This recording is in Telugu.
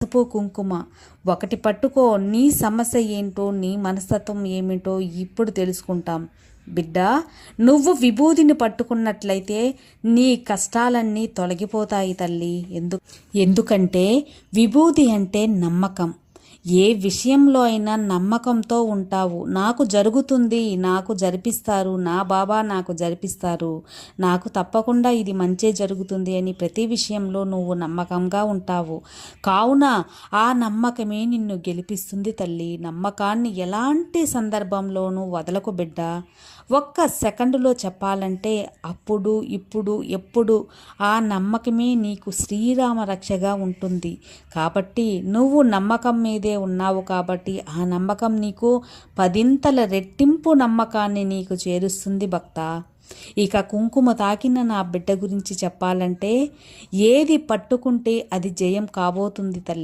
పసుపు కుంకుమ ఒకటి పట్టుకో. నీ సమస్య ఏంటో, నీ మనస్తత్వం ఏమిటో ఇప్పుడు తెలుసుకుంటాం. బిడ్డ, నువ్వు విభూదిని పట్టుకున్నట్లయితే నీ కష్టాలన్నీ తొలగిపోతాయి తల్లి. ఎందుకంటే విభూది అంటే నమ్మకం. ఏ విషయంలో అయినా నమ్మకంతో ఉంటావు. నాకు జరుగుతుంది, నాకు జరిపిస్తారు, నా బాబా నాకు జరిపిస్తారు, నాకు తప్పకుండా ఇది మంచే జరుగుతుంది అని ప్రతి విషయంలో నువ్వు నమ్మకంగా ఉంటావు. కావున ఆ నమ్మకమే నిన్ను గెలిపిస్తుంది తల్లి. నమ్మకాన్ని ఎలాంటి సందర్భంలోనూ వదలకు బిడ్డ. ఒక్క సెకండులో చెప్పాలంటే అప్పుడు, ఇప్పుడు, ఎప్పుడు ఆ నమ్మకమే నీకు శ్రీరామ రక్షగా ఉంటుంది. కాబట్టి నువ్వు నమ్మకం మీదే ఉన్నావు కాబట్టి ఆ నమ్మకం నీకు 10ంతల రెట్టింపు నమ్మకాన్ని నీకు చేరుస్తుంది భక్త. ఇక కుంకుమ తాకిన నా బిడ్డ గురించి చెప్పాలంటే ఏది పట్టుకుంటే అది జయం కాబోతుంది తల్లి.